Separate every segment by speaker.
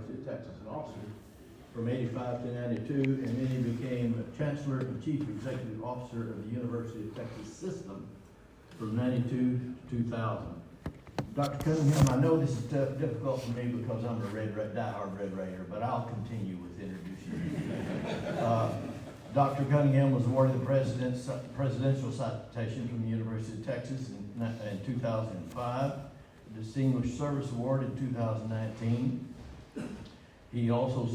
Speaker 1: University of Texas in Austin from 85 to 92, and then he became Chancellor and Chief Executive Officer of the University of Texas system from 92 to 2000. Dr. Cunningham, I know this is difficult for me because I'm a die-hard Red Raider, but I'll continue with introducing you. Dr. Cunningham was awarded the Presidential Citation from the University of Texas in 2005, Distinguished Service Award in 2019. He also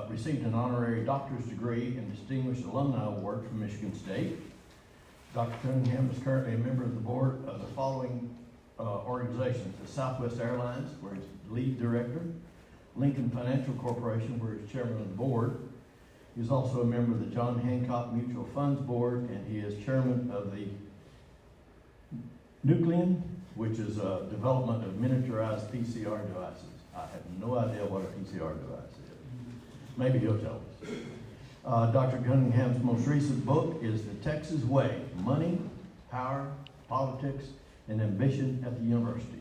Speaker 1: received an honorary doctor's degree and Distinguished Alumni Award from Michigan State. Dr. Cunningham is currently a member of the board of the following organizations: the Southwest Airlines, where he's lead director; Lincoln Financial Corporation, where he's chairman of the board. He's also a member of the John Hancock Mutual Funds Board, and he is chairman of the Nuclean, which is a development of miniaturized PCR devices. I have no idea what a PCR device is. Maybe he'll tell us. Dr. Cunningham's most recent book is The Texas Way: Money, Power, Politics, and Ambition at the University.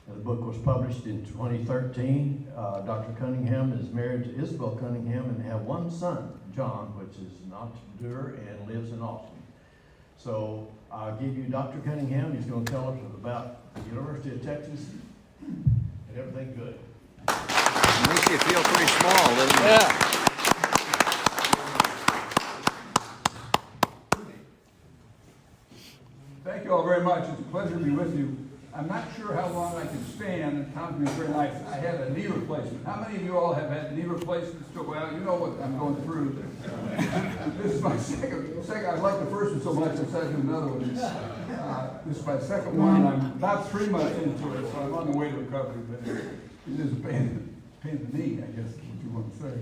Speaker 1: The book was published in 2013. Dr. Cunningham is married to Isabel Cunningham and have one son, John, which is an entrepreneur and lives in Austin. So I'll give you Dr. Cunningham. He's going to tell us about the University of Texas and everything good.
Speaker 2: It makes you feel pretty small, doesn't it?
Speaker 3: Yeah.
Speaker 4: Thank you all very much. It's a pleasure to be with you. I'm not sure how long I can stand, and Tom's been very nice. I had a knee replacement. How many of you all have had knee replacements? Well, you know what I'm going through. This is my second. I like the first one so much, I decided to do another one. This is my second one. I'm about 3 months into it, so I'm on the way to recovery, but it is a pain in the knee, I guess is what you want to say.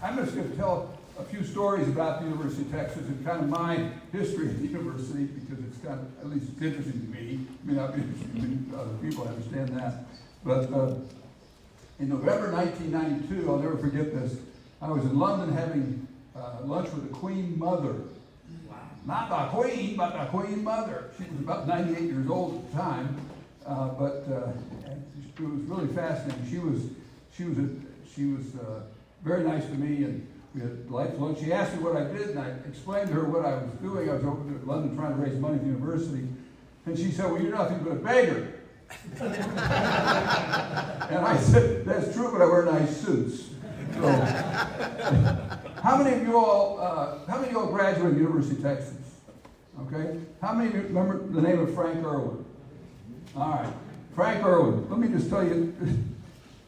Speaker 4: I'm just going to tell a few stories about the University of Texas and kind of my history of the university, because it's kind of, at least it's interesting to me. It may not be interesting to other people, I understand that. But in November 1992, I'll never forget this, I was in London having lunch with the Queen Mother. Wow. Not the Queen, but the Queen Mother. She was about 98 years old at the time, but it was really fascinating. She was very nice to me, and we had delightful lunch. She asked me what I did, and I explained to her what I was doing. I was over to London trying to raise money for the university. And she said, "Well, you're nothing but a beggar." And I said, "That's true, but I wear nice suits." So, how many of you all graduated from the University of Texas? Okay. How many of you remember the name of Frank Irwin? All right. Frank Irwin. Let me just tell you,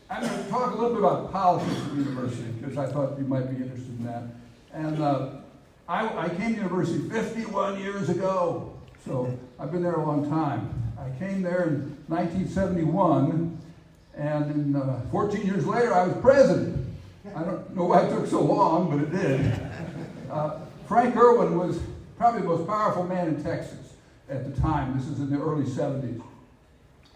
Speaker 4: I'm going to talk a little bit about politics at the university, because I thought you might be interested in that. And I came to the university 51 years ago, so I've been there a long time. I came there in 1971, and in 14 years later, I was president. I don't know why it took so long, but it did. Frank Irwin was probably the most powerful man in Texas at the time. This is in the early 70s.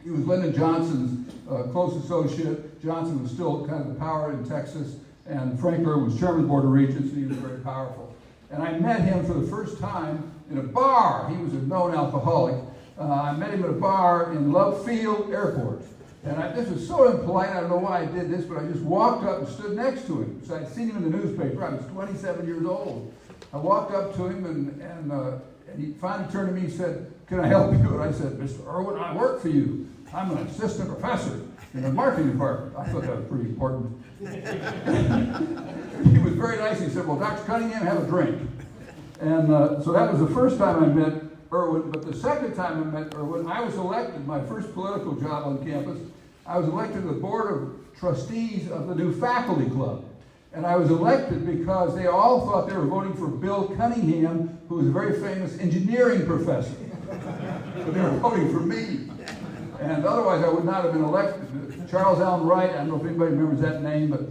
Speaker 4: He was Lyndon Johnson's close associate. Johnson was still kind of the power in Texas, and Frank Irwin was chairman of the Board of Regents, and he was very powerful. And I met him for the first time in a bar. He was a known alcoholic. I met him at a bar in Love Field Airport. And this was so impolite, I don't know why I did this, but I just walked up and stood next to him. So I'd seen him in the newspaper. I was 27 years old. I walked up to him, and he finally turned to me and said, "Can I help you?" And I said, "Mr. Irwin, I work for you. I'm an assistant professor in the marketing department." I thought that was pretty important. He was very nice. He said, "Well, Dr. Cunningham, have a drink." And so that was the first time I met Irwin. But the second time I met Irwin, I was elected, my first political job on campus. I was elected to the board of trustees of the new faculty club. And I was elected because they all thought they were voting for Bill Cunningham, who was a very famous engineering professor. But they were voting for me. And otherwise I would not have been elected. Charles Allen Wright, I don't know if anybody remembers that name, but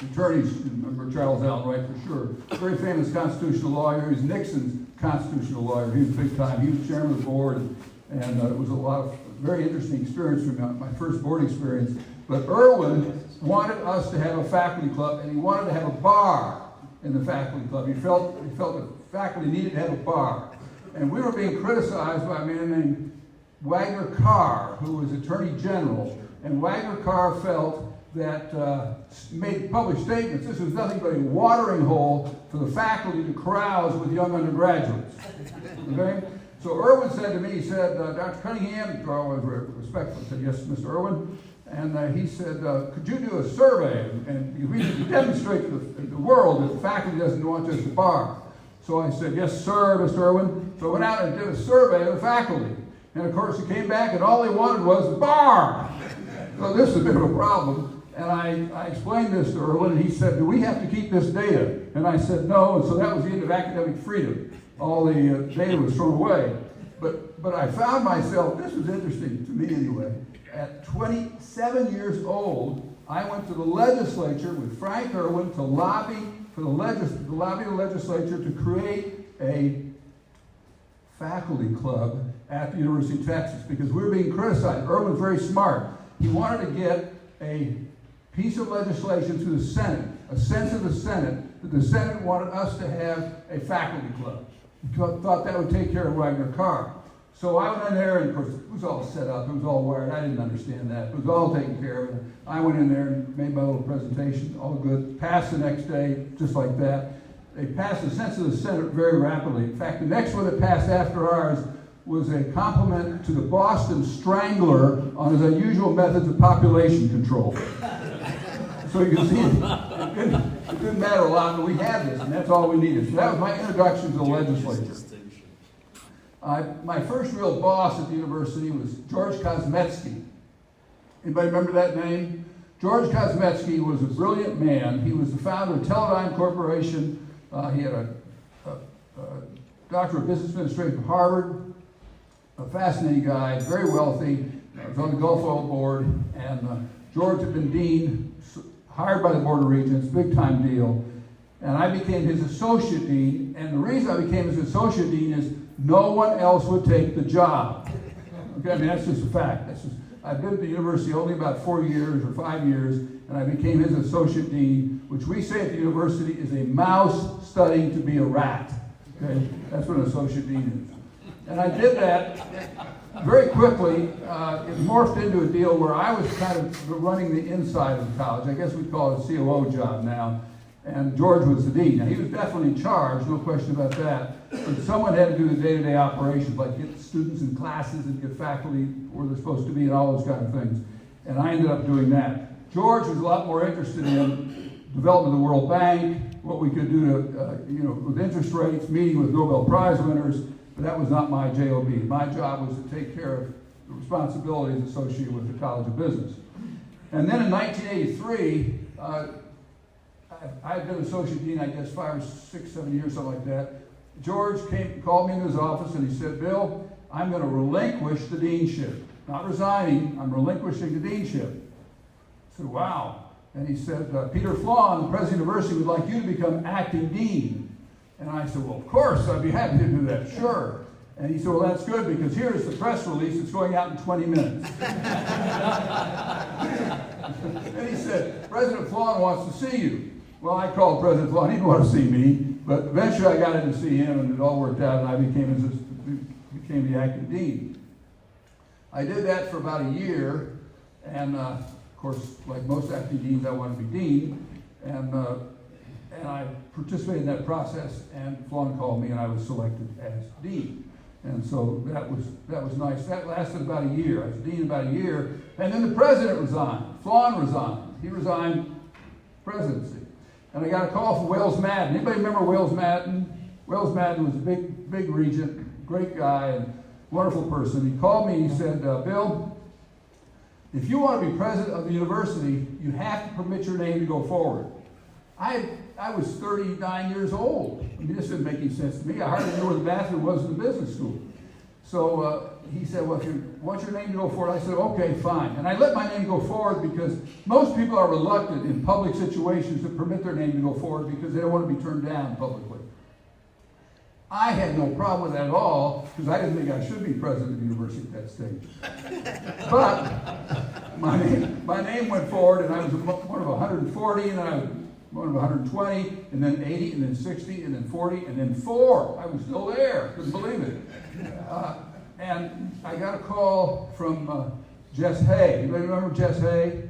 Speaker 4: attorneys remember Charles Allen Wright for sure. Very famous constitutional lawyer. He was Nixon's constitutional lawyer. He was big time. He was chairman of the board, and it was a lot of very interesting experience for me, my first board experience. But Irwin wanted us to have a faculty club, and he wanted to have a bar in the faculty club. He felt the faculty needed to have a bar. And we were being criticized by a man named Wagner Carr, who was Attorney General, and Wagner Carr felt that made public statements. This was nothing but a watering hole for the faculty to carouse with young undergraduates. Okay? So Irwin said to me, he said, Dr. Cunningham, Carl was very respectful, said, yes, Mr. Irwin. And he said, could you do a survey? And we need to demonstrate to the world that the faculty doesn't want just a bar. So I said, yes, sir, Mr. Irwin. So I went out and did a survey of the faculty. And of course, he came back and all they wanted was a bar. So this is a bit of a problem. And I explained this to Irwin, and he said, do we have to keep this data? And I said, no. And so that was the end of academic freedom. All the data was thrown away. But I found myself, this was interesting to me anyway, at 27 years old, I went to the legislature with Frank Irwin to lobby for the legislature to create a faculty club at the University of Texas because we were being criticized. Irwin's very smart. He wanted to get a piece of legislation to the Senate, a sense of the Senate, that the Senate wanted us to have a faculty club. He thought that would take care of Wagner Carr. So I went in there, and of course, it was all set up, it was all wired. I didn't understand that. It was all taken care of. I went in there and made my little presentation, all good. Passed the next day, just like that. They passed the sense of the Senate very rapidly. In fact, the next one that passed after ours was a compliment to the Boston Strangler on his unusual methods of population control. So you can see it didn't matter a lot, but we had this, and that's all we needed. So that was my introduction to the legislature. My first real boss at the university was George Kosmetsky. Anybody remember that name? George Kosmetsky was a brilliant man. He was the founder of Teledyne Corporation. He had a doctor of business administration from Harvard. A fascinating guy, very wealthy. Was on the Gulf Oil Board, and George had been dean, hired by the Board of Regents, big time deal. And I became his associate dean, and the reason I became his associate dean is no one else would take the job. Okay, I mean, that's just a fact. I've been at the university only about 4 years or 5 years, and I became his associate dean, which we say at the university is a mouse studying to be a rat. Okay, that's what an associate dean is. And I did that very quickly. It morphed into a deal where I was kind of running the inside of the college. I guess we'd call it a COO job now. And George was the dean. Now, he was definitely in charge, no question about that. But someone had to do the day-to-day operations, like get students in classes and get faculty where they're supposed to be and all those kind of things. And I ended up doing that. George was a lot more interested in development of the World Bank, what we could do to, with interest rates, meeting with Nobel Prize winners. But that was not my job. My job was to take care of the responsibilities associated with the College of Business. And then in 1983, I had been associate dean, I guess, 5 or 6, 7 years, something like that. George called me into his office and he said, Bill, I'm going to relinquish the deanship. Not resigning, I'm relinquishing the deanship. I said, wow. And he said, Peter Flawn, the president of the university, would like you to become acting dean. And I said, well, of course, I'd be happy to do that, sure. And he said, well, that's good because here's the press release. It's going out in 20 minutes. And he said, President Flawn wants to see you. Well, I called President Flawn. He didn't want to see me. But eventually I got in to see him, and it all worked out, and I became the acting dean. I did that for about a year. And, of course, like most acting deans, I wanted to be dean. And I participated in that process, and Flawn called me, and I was selected as dean. And so that was nice. That lasted about a year. I was dean about a year, and then the president resigned. Flawn resigned. He resigned presidency. And I got a call from Wales Madden. Anybody remember Wales Madden? Wales Madden was a big regent, great guy, and wonderful person. He called me, he said, Bill, if you want to be president of the university, you have to permit your name to go forward. I was 39 years old. I mean, this didn't make any sense to me. I hardly knew where the bathroom was in the business school. So he said, well, if you want your name to go forward, I said, okay, fine. And I let my name go forward because most people are reluctant in public situations to permit their name to go forward because they don't want to be turned down publicly. I had no problem with that at all because I didn't think I should be president of the university at that stage. But my name went forward, and I was one of 140, and I was one of 120, and then 80, and then 60, and then 40, and then 4. I was still there. Couldn't believe it. And I got a call from Jess Hay. Anybody remember Jess Hay?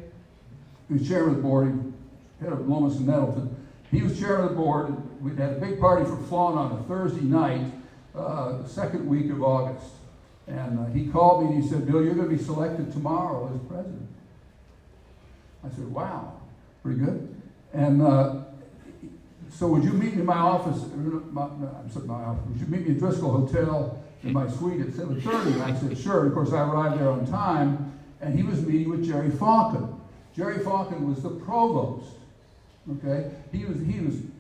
Speaker 4: He was chairman of the board, head of Lomas and Nettleton. He was chairman of the board. We had a big party for Flawn on a Thursday night, the second week of August. And he called me and he said, Bill, you're going to be selected tomorrow as president. I said, wow, pretty good. And so would you meet me in my office, would you meet me at Driscoll Hotel in my suite at 7:30? And I said, sure. And of course, I arrived there on time, and he was meeting with Jerry Falcon. Jerry Falcon was the provost, okay? He was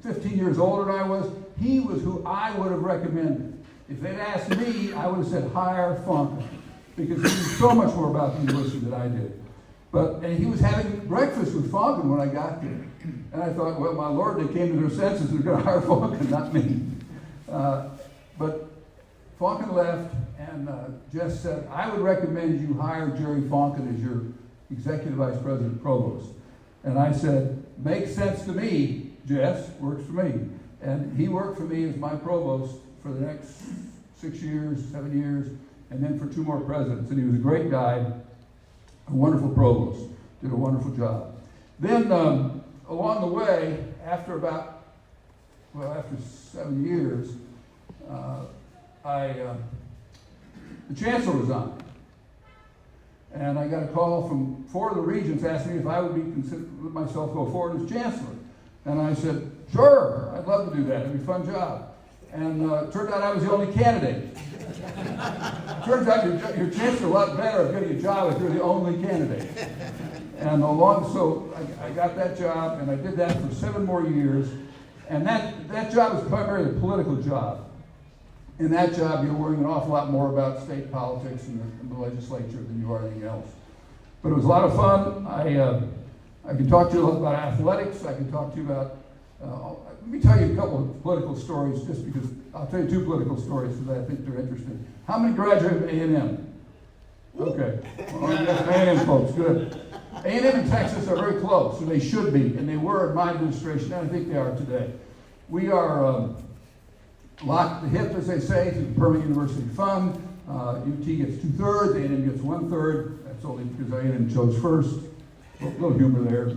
Speaker 4: 15 years older than I was. He was who I would have recommended. If they'd asked me, I would have said, hire Falcon, because he knew so much more about the university than I did. And he was having breakfast with Falcon when I got there. And I thought, well, my Lord, they came to their senses. They're going to hire Falcon, not me. But Falcon left, and Jess said, I would recommend you hire Jerry Falcon as your executive vice president provost. And I said, makes sense to me, Jess, works for me. And he worked for me as my provost for the next 6 years, 7 years, and then for 2 more presidents. And he was a great guy, a wonderful provost, did a wonderful job. Then along the way, after 7 years, the chancellor resigned. And I got a call from 4 of the regents asking me if I would let myself go forward as chancellor. And I said, sure, I'd love to do that. It'd be a fun job. And it turned out I was the only candidate. Turns out your chances are a lot better of getting a job if you're the only candidate. And so I got that job, and I did that for 7 more years. And that job was primarily a political job. In that job, you're worrying an awful lot more about state politics and the legislature than you are anything else. But it was a lot of fun. I can talk to you about athletics. I can talk to you about, let me tell you a couple of political stories, just because I'll tell you 2 political stories because I think they're interesting. How many graduated from A&M? Okay. Well, A&M folks, good. A&M and Texas are very close, and they should be, and they were in my administration, and I think they are today. We are locked at the hip, as they say, through the Permanent University Fund. UT gets 2/3, A&M gets 1/3. That's only because A&M chose first. A little humor there.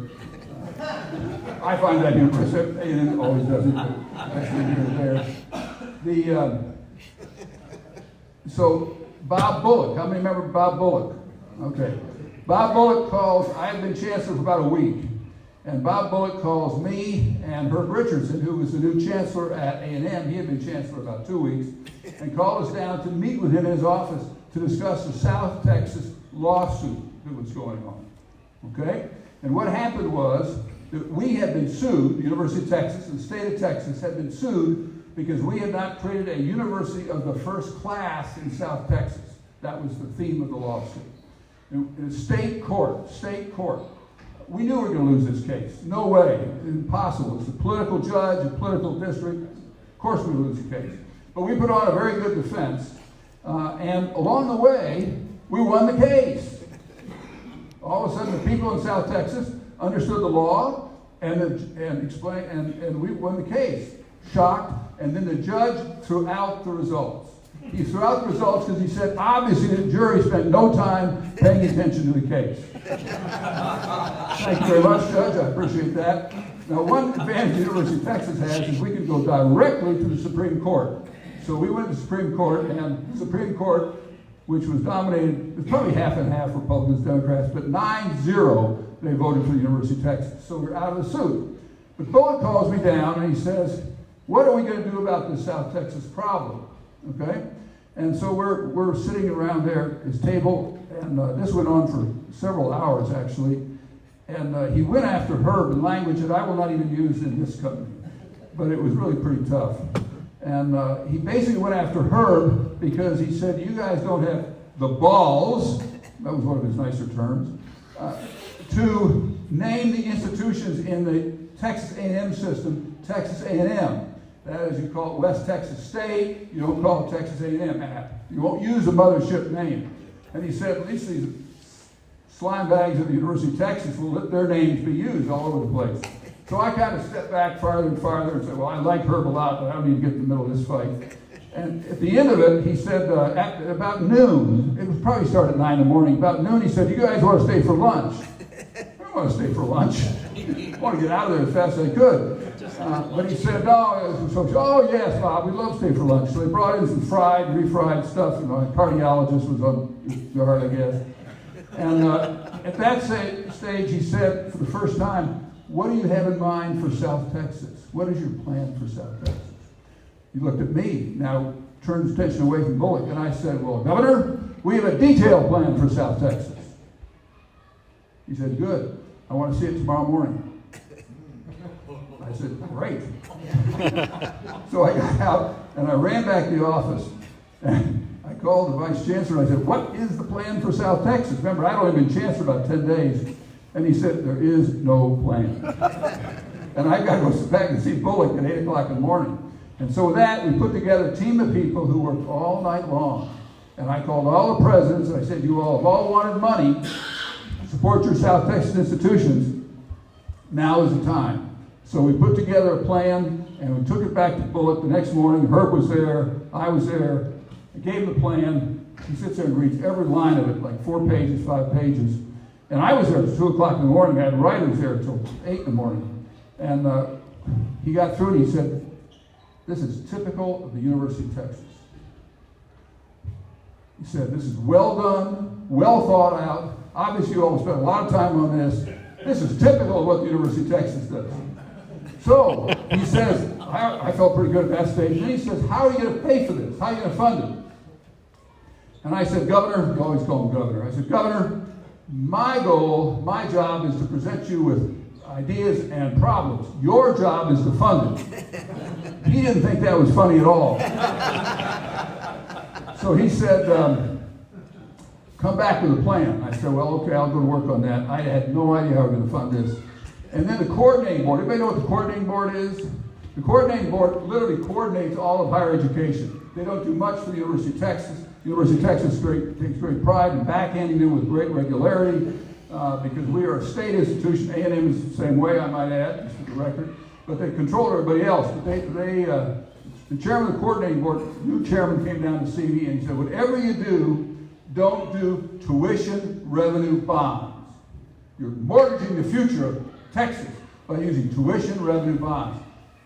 Speaker 4: I find that humorous. A&M always does it, but that's the humor there. So Bob Bullock, how many remember Bob Bullock? Okay. Bob Bullock calls, I had been chancellor for about a week, and Bob Bullock calls me and Herb Richardson, who was the new chancellor at A&M, he had been chancellor about 2 weeks, and called us down to meet with him in his office to discuss the South Texas lawsuit that was going on. Okay? And what happened was that we had been sued, the University of Texas and the state of Texas had been sued because we had not created a university of the first class in South Texas. That was the theme of the lawsuit. In state court, we knew we were going to lose this case. No way, impossible. It's a political judge, a political district. Of course we would lose the case. But we put on a very good defense, and along the way, we won the case. All of a sudden, the people in South Texas understood the law and we won the case. Shocked, and then the judge threw out the results. He threw out the results because he said, obviously, the jury spent no time paying attention to the case. Thank you very much, Judge. I appreciate that. Now, one advantage the University of Texas has is we can go directly to the Supreme Court. So we went to the Supreme Court, and the Supreme Court, which was dominated, it was probably half and half Republicans, Democrats, but 9-0, they voted for the University of Texas. So we're out of the suit. But Bullock calls me down, and he says, what are we going to do about this South Texas problem? Okay? And so we're sitting around there, his table, and this went on for several hours, actually. And he went after Herb in language that I will not even use in this company. But it was really pretty tough. And he basically went after Herb because he said, you guys don't have the balls, that was one of his nicer terms, to name the institutions in the Texas A&M system, Texas A&M. That is, you call it West Texas State, you don't call it Texas A&M app. You won't use the mothership name. And he said, at least these slime bags at the University of Texas will let their names be used all over the place. So I kind of stepped back farther and farther and said, well, I like Herb a lot, but I don't need to get in the middle of this fight. And at the end of it, he said, at about noon, it was probably started at 9 in the morning, about noon, he said, you guys want to stay for lunch? I don't want to stay for lunch. I want to get out of there as fast as I could. But he said, no, oh yes, Bob, we'd love to stay for lunch. So they brought in some fried, refried stuff, you know, a cardiologist was on guard, I guess. And at that stage, he said, for the first time, what do you have in mind for South Texas? What is your plan for South Texas? He looked at me, now turned his attention away from Bullock, and I said, well, Governor, we have a detailed plan for South Texas. He said, good. I want to see it tomorrow morning. I said, great. So I got out, and I ran back to the office, and I called the Vice Chancellor, and I said, what is the plan for South Texas? Remember, I'd only been Chancellor about 10 days. And he said, there is no plan. And I got to go back and see Bullock at 8 o'clock in the morning. And so with that, we put together a team of people who worked all night long. And I called all the presidents, and I said, you all have all wanted money to support your South Texas institutions. Now is the time. So we put together a plan, and we took it back to Bullock the next morning. Herb was there. I was there. I gave him the plan. He sits there and reads every line of it, like 4 pages, 5 pages. And I was there at 2 o'clock in the morning. I had writers there until 8 in the morning. And he got through it. He said, this is typical of the University of Texas. He said, this is well done, well thought out. Obviously, you all spent a lot of time on this. This is typical of what the University of Texas does. So he says, I felt pretty good at that stage. And he says, how are you going to pay for this? How are you going to fund it? And I said, Governor, you always call him Governor. I said, Governor, my goal, my job is to present you with ideas and problems. Your job is to fund it. He didn't think that was funny at all. So he said, come back with a plan. I said, well, okay, I'll go to work on that. I had no idea how we were going to fund this. And then the coordinating board. Everybody know what the coordinating board is? The coordinating board literally coordinates all of higher education. They don't do much for the University of Texas. The University of Texas takes great pride in backhanding them with great regularity because we are a state institution. A&M is the same way, I might add, just for the record. But they control everybody else. But the chairman of the coordinating board, new chairman, came down to see me and he said, whatever you do, don't do tuition revenue bonds. You're mortgaging the future of Texas by using tuition revenue bonds.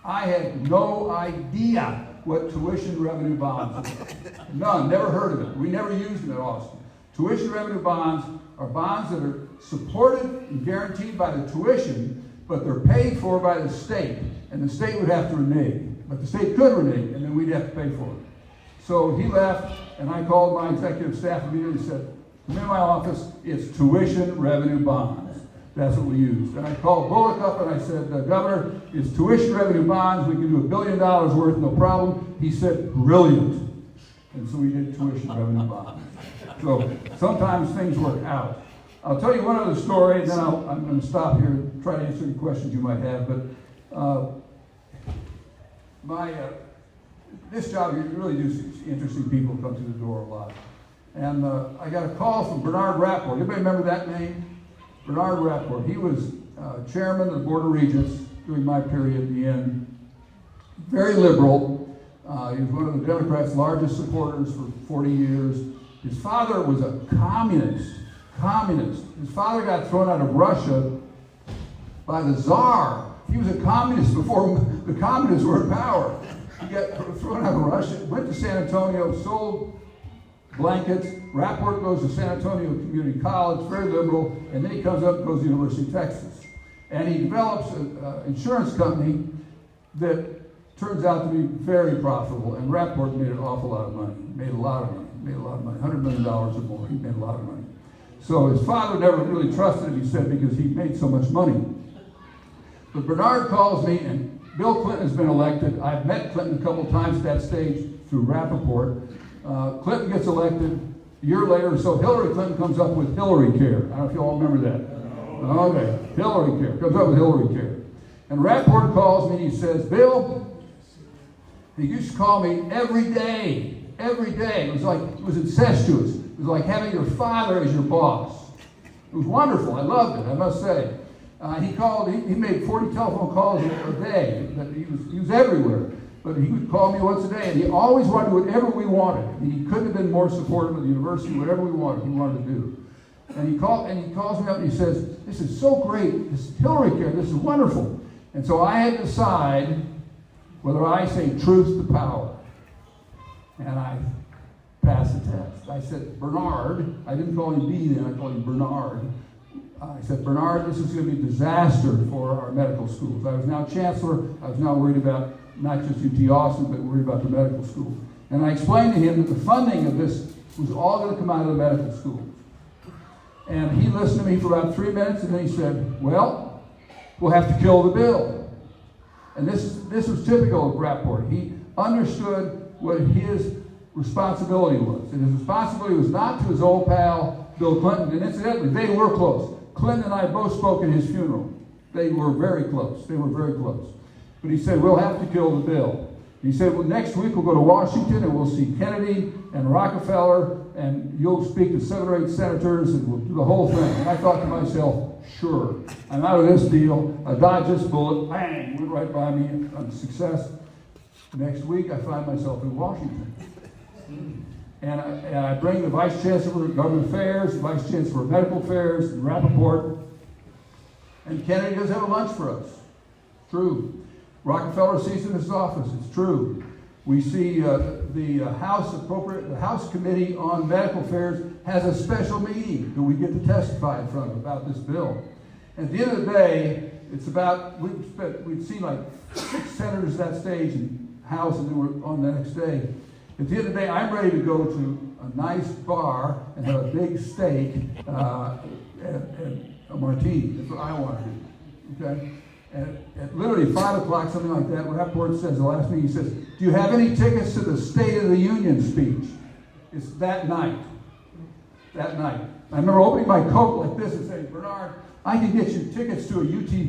Speaker 4: I had no idea what tuition revenue bonds were. None, never heard of it. We never used them at Austin. Tuition revenue bonds are bonds that are supported and guaranteed by the tuition, but they're paid for by the state, and the state would have to renege. But the state could renege, and then we'd have to pay for it. So he left, and I called my executive staff immediately and said, come in my office, it's tuition revenue bonds. That's what we used. And I called Bullock up and I said, Governor, it's tuition revenue bonds. We can do $1 billion worth, no problem. He said, brilliant. And so we did tuition revenue bonds. So sometimes things work out. I'll tell you one other story, and then I'm going to stop here and try to answer any questions you might have. But this job, you really do see interesting people come through the door a lot. And I got a call from Bernard Rapport. Anybody remember that name? Bernard Rapport. He was chairman of the Board of Regents during my period at the end. Very liberal. He was one of the Democrats' largest supporters for 40 years. His father was a communist. His father got thrown out of Russia by the Tsar. He was a communist before the communists were in power. He got thrown out of Russia, went to San Antonio, sold blankets. Rapport goes to San Antonio Community College, very liberal, and then he comes up and goes to the University of Texas. And he develops an insurance company that turns out to be very profitable, and Rapport made an awful lot of money. Made a lot of money, $100 million or more. He made a lot of money. So his father never really trusted him, he said, because he made so much money. But Bernard calls me, and Bill Clinton has been elected. I've met Clinton a couple times at that stage through Rappaport. Clinton gets elected. A year later or so, Hillary Clinton comes up with Hillary Care. I don't know if you all remember that. Okay, Hillary Care. Comes up with Hillary Care. And Rapport calls me and he says, Bill, he used to call me every day. Every day. It was incestuous. It was like having your father as your boss. It was wonderful. I loved it, I must say. He made 40 telephone calls a day. He was everywhere. but he would call me once a day, and he always wanted to do whatever we wanted. He couldn't have been more supportive of the university, whatever we wanted, he wanted to do. And he calls me up and he says, this is so great, this Hillary care, this is wonderful. And so I had to decide whether I say truth to power. And I passed the test. I said, Bernard, I didn't call him B then, I called him Bernard. I said, Bernard, this is going to be a disaster for our medical schools. I was now chancellor. I was now worried about not just UT Austin, but worried about the medical school. And I explained to him that the funding of this was all going to come out of the medical schools. And he listened to me for about 3 minutes, and then he said, well, we'll have to kill the bill. And this was typical of Rapport. He understood what his responsibility was. And his responsibility was not to his old pal, Bill Clinton. And incidentally, they were close. Clinton and I both spoke at his funeral. They were very close. They were very close. But he said, we'll have to kill the bill. He said, well, next week we'll go to Washington and we'll see Kennedy and Rockefeller, and you'll speak to 7 or 8 senators, and we'll do the whole thing. And I thought to myself, sure, I'm out of this deal. I dodged this bullet, bang, went right by me. I'm a success. Next week I find myself in Washington. And I bring the Vice Chancellor of Government Affairs, the Vice Chancellor of Medical Affairs, and Rappaport. And Kennedy does have a lunch for us. True. Rockefeller sees in his office. It's true. We see the House Committee on Medical Affairs has a special meeting that we get to testify in front of about this bill. And at the end of the day, it's about, we'd seen like 6 senators at that stage in House, and then we're on the next day. At the end of the day, I'm ready to go to a nice bar and have a big steak and a martini. That's what I want to do. Okay? And at literally 5 o'clock, something like that, Rapport says, the last meeting, he says, do you have any tickets to the State of the Union speech? It's that night. That night. I remember opening my coat like this and saying, Bernard, I can get you tickets to a UT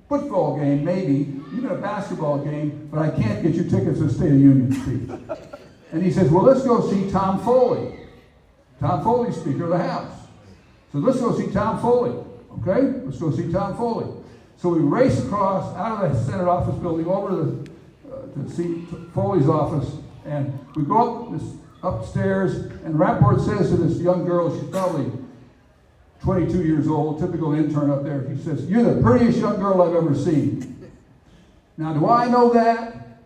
Speaker 4: football game, maybe, even a basketball game, but I can't get you tickets to the State of the Union speech. And he says, well, let's go see Tom Foley. Tom Foley, Speaker of the House. So let's go see Tom Foley. Okay? Let's go see Tom Foley. So we race across out of the Senate office building over to see Foley's office. And we go upstairs, and Rapport says to this young girl, she's probably 22 years old, typical intern up there. He says, you're the prettiest young girl I've ever seen. Now, do I know that?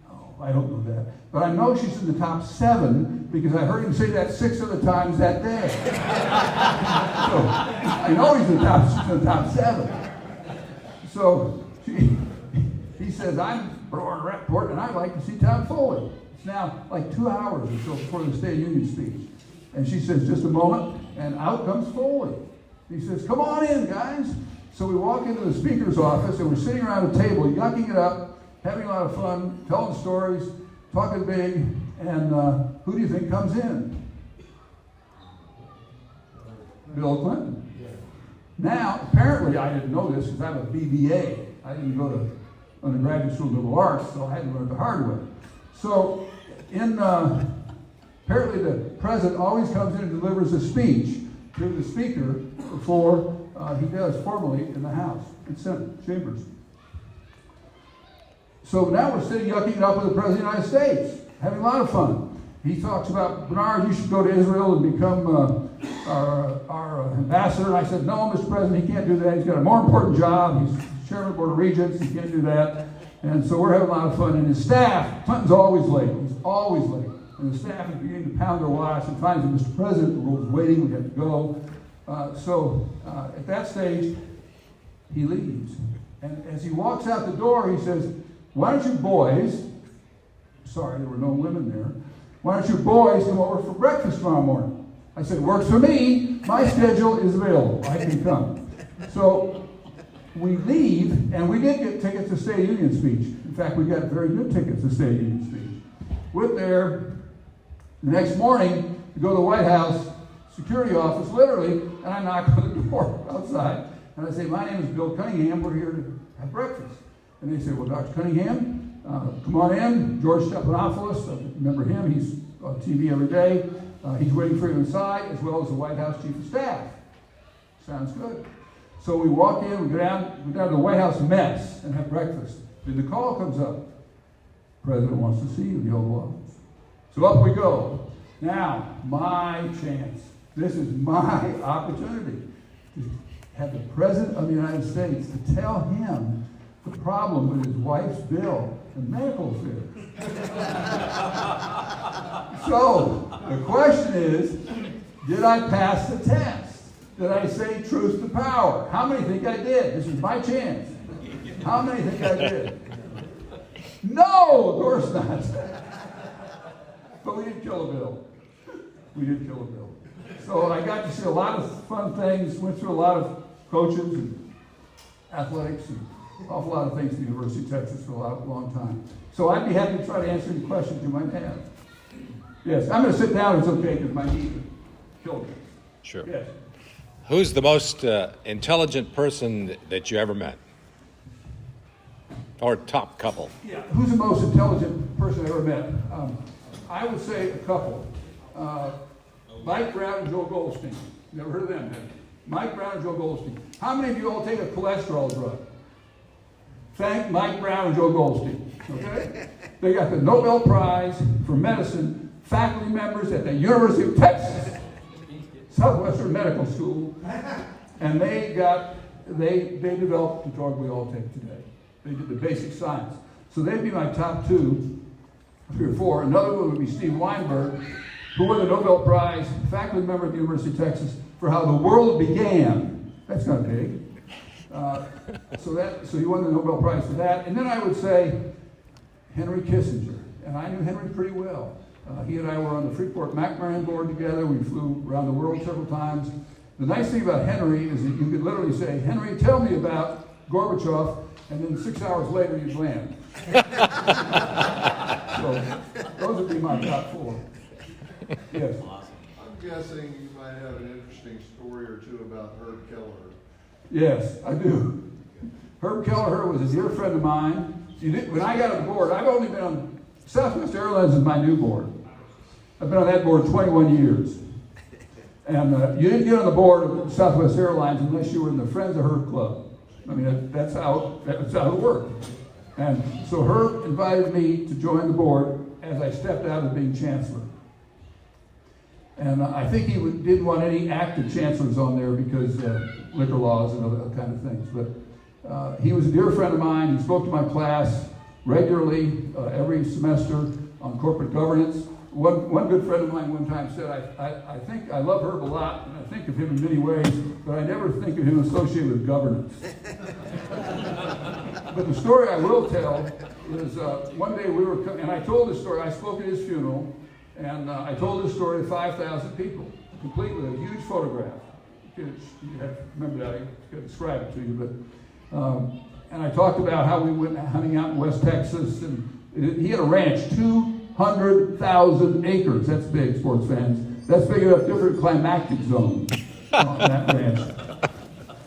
Speaker 4: Oh, I don't know that. But I know she's in the top 7 because I heard him say that 6 other times that day. So I know he's in the top 7. So he says, I'm Bernard Rapport, and I'd like to see Tom Foley. It's now like 2 hours or so before the State of the Union speech. And she says, just a moment, and out comes Foley. He says, come on in, guys. So we walk into the speaker's office, and we're sitting around a table, yucking it up, having a lot of fun, telling stories, talking big, and who do you think comes in? Bill Clinton. Now, apparently I didn't know this because I have a BBA. I didn't go to undergraduate school of liberal arts, so I had to learn the hard way. So, apparently the president always comes in and delivers a speech to the speaker before he does formally in the House and Senate chambers. So now we're sitting yucking it up with the President of the United States, having a lot of fun. He talks about, Bernard, you should go to Israel and become our ambassador. And I said, no, Mr. President, he can't do that. He's got a more important job. He's chairman of the Board of Regents. He can't do that. And so we're having a lot of fun. And his staff, Clinton's always late. He's always late. And the staff is beginning to pound their watch and finally, Mr. President, the world's waiting. We have to go. So at that stage, he leaves. And as he walks out the door, he says, why don't you boys, sorry, there were no women there, why don't you boys come over for breakfast tomorrow morning? I said, works for me. My schedule is available. I can come. So we leave, and we did get tickets to State of the Union speech. In fact, we got very good tickets to State of the Union speech. We're there the next morning to go to the White House security office, literally, and I knock on the door outside. And I say, my name is Bill Cunningham. We're here to have breakfast. And they say, well, Dr. Cunningham, come on in. George Stephanopoulos, remember him. He's on TV every day. He's waiting for you inside, as well as the White House Chief of Staff. Sounds good. So we walk in, we go down to the White House mess and have breakfast. Then the call comes up. The president wants to see you in the Oval Office. So up we go. Now, my chance. This is my opportunity to have the President of the United States to tell him the problem with his wife's bill and medical affairs. So, the question is, did I pass the test? Did I say truth to power? How many think I did? This is my chance. How many think I did? No, of course not. But we did kill a bill. We did kill a bill. So I got to see a lot of fun things, went through a lot of coaches and athletics and an awful lot of things at the University of Texas for a long time. So I'd be happy to try to answer any questions you might have. Yes, I'm going to sit down if it's okay because my knee killed me.
Speaker 2: Sure.
Speaker 4: Yes.
Speaker 2: Who's the most intelligent person that you ever met? Or top couple?
Speaker 4: Yeah. Who's the most intelligent person I ever met? I would say a couple. Mike Brown and Joe Goldstein. Never heard of them, have you? Mike Brown and Joe Goldstein. How many of you all take a cholesterol drug? Thank Mike Brown and Joe Goldstein. Okay? They got the Nobel Prize for Medicine, faculty members at the University of Texas, Southwestern Medical School, and they developed the drug we all take today. They did the basic science. So they'd be my top 2, 3 or 4. Another one would be Steve Weinberg, who won the Nobel Prize, faculty member at the University of Texas, for how the world began. That's not big. So he won the Nobel Prize for that. And then I would say Henry Kissinger. And I knew Henry pretty well. He and I were on the Freeport-McMoran board together. We flew around the world several times. The nice thing about Henry is that you could literally say, Henry, tell me about Gorbachev, and then 6 hours later you'd land. So those would be my top 4. Yes.
Speaker 3: I'm guessing you might have an interesting story or two about Herb Kelleher.
Speaker 4: Yes, I do. Herb Kelleher was a dear friend of mine. When I got on the board, I've only been on Southwest Airlines is my new board. I've been on that board 21 years. And you didn't get on the board of Southwest Airlines unless you were in the Friends of Herb Club. I mean, that's how it worked. And so Herb invited me to join the board as I stepped out of being chancellor. And I think he didn't want any active chancellors on there because liquor laws and other kind of things. But he was a dear friend of mine. He spoke to my class regularly every semester on corporate governance. One good friend of mine one time said, I think I love Herb a lot, and I think of him in many ways, but I never think of him associated with governance. But the story I will tell is one day we were, and I told this story, I spoke at his funeral, and I told this story to 5,000 people, complete with a huge photograph. You have to remember that, I could describe it to you, but, and I talked about how we went hunting out in West Texas, and he had a ranch, 200,000 acres. That's big, sports fans. That's big enough, different climactic zones on that ranch.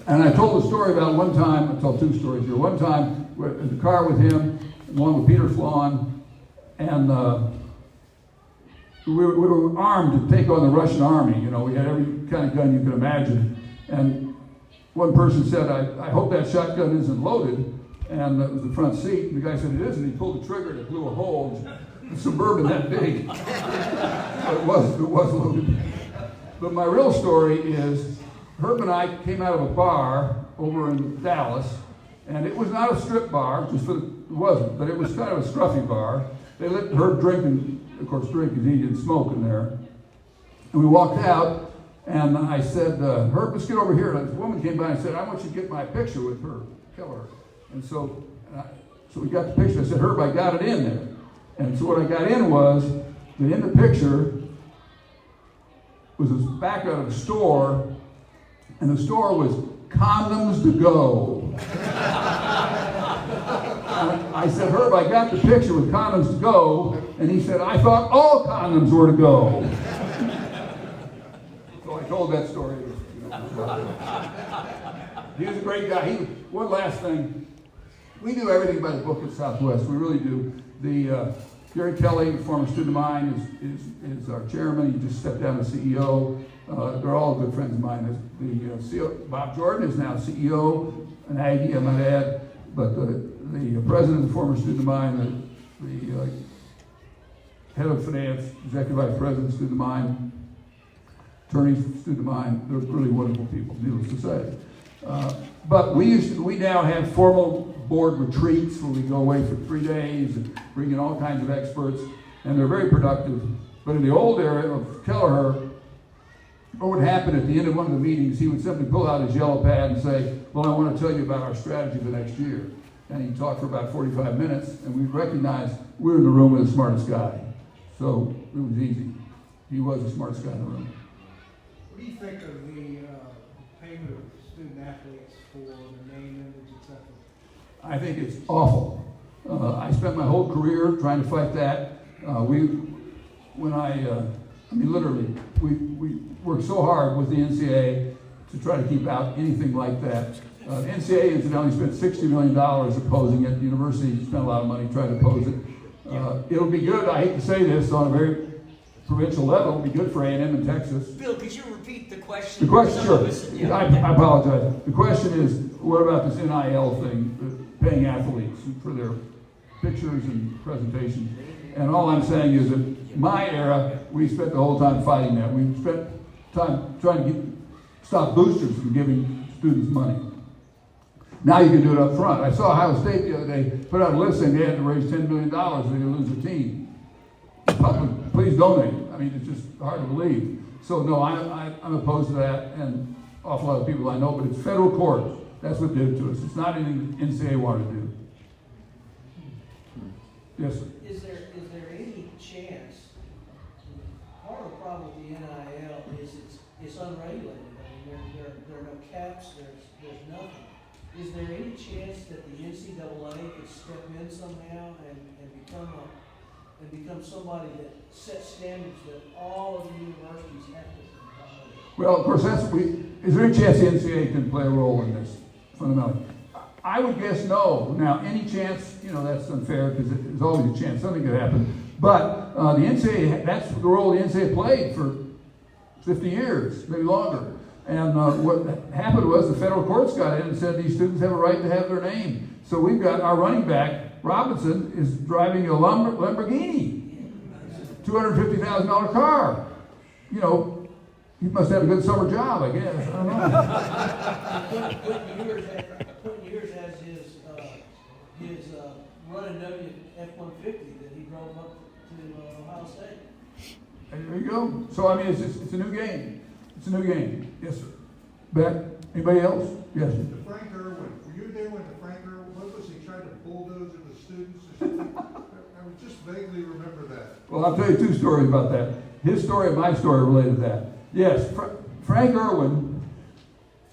Speaker 4: And I told a story about one time, I told 2 stories here. One time, we're in the car with him, along with Peter Flawn, and we were armed to take on the Russian army. You know, we had every kind of gun you could imagine. And one person said, I hope that shotgun isn't loaded. And it was the front seat. And the guy said, it isn't. He pulled the trigger and it blew a hole. The Suburban that big. So it was loaded. But my real story is, Herb and I came out of a bar over in Dallas, and it was not a strip bar, it wasn't, but it was kind of a scruffy bar. They let Herb drink, and of course drink is easy and smoke in there. And we walked out, and I said, Herb, let's get over here. And this woman came by and said, I want you to get my picture with Herb Kelleher. And so we got the picture. I said, Herb, I got it in there. And so what I got in was that in the picture was this back out of a store, and the store was condoms to go. I said, Herb, I got the picture with condoms to go, and he said, I thought all condoms were to go. So I told that story. He was a great guy. One last thing. We do everything by the book at Southwest. We really do. Gary Kelly, a former student of mine, is our chairman. He just stepped down as CEO. They're all good friends of mine. The CEO, Bob Jordan, is now CEO, an Aggie, I might add. But the president is a former student of mine. the head of finance, executive vice president, student of mine, attorneys, student of mine. They're really wonderful people, needless to say. But we now have formal board retreats where we go away for 3 days and bring in all kinds of experts, and they're very productive. But in the old era of Kelleher, what would happen at the end of one of the meetings, he would simply pull out his yellow pad and say, well, I want to tell you about our strategy for next year. And he'd talk for about 45 minutes, and we'd recognize we're in the room with the smartest guy. So it was easy. He was the smartest guy in the room.
Speaker 5: What do you think of the payment of student athletes for the name, image, etc.?
Speaker 4: I think it's awful. I spent my whole career trying to fight that. Literally, we worked so hard with the NCAA to try to keep out anything like that. The NCAA incidentally spent $60 million opposing it. The university spent a lot of money trying to oppose it. It'll be good, I hate to say this, on a very provincial level, it'll be good for A&M in Texas.
Speaker 6: Bill, could you repeat the question?
Speaker 4: The question, sure. I apologize. The question is, what about this NIL thing, paying athletes for their pictures and presentations? And all I'm saying is that in my era, we spent the whole time fighting that. We spent time trying to stop boosters from giving students money. Now you can do it up front. I saw Ohio State the other day put out a list saying they had to raise $10 million or they're going to lose their team. Please donate. I mean, it's just hard to believe. So no, I'm opposed to that, and an awful lot of people I know, but it's federal court. That's what did it to us. It's not anything NCAA wanted to do. Yes, sir.
Speaker 7: Is there any chance, part of the problem with the NIL is it's unregulated. I mean, there are no caps, there's nothing. Is there any chance that the NCAA could step in somehow and become somebody that sets standards that all of the universities have to follow?
Speaker 4: Well, of course, is there any chance the NCAA can play a role in this, fundamentally? I would guess no. Now, any chance, that's unfair because there's always a chance something could happen. But the NCAA, that's the role the NCAA played for 50 years, maybe longer. And what happened was the federal courts got in and said these students have a right to have their name. So we've got our running back, Robinson, is driving a Lamborghini, $250,000 car. He must have a good summer job, I guess. I don't know.
Speaker 7: Quentin Ewers has his running F-150 that he drove up to Ohio State.
Speaker 4: There you go. So, I mean, it's a new game. It's a new game. Yes, sir. Beck? Anybody else? Yes.
Speaker 3: Frank Irwin, were you there when Frank Irwin, what was he trying to bulldoze at the students or something? I just vaguely remember that.
Speaker 4: Well, I'll tell you two stories about that. His story and my story are related to that. Yes, Frank Irwin,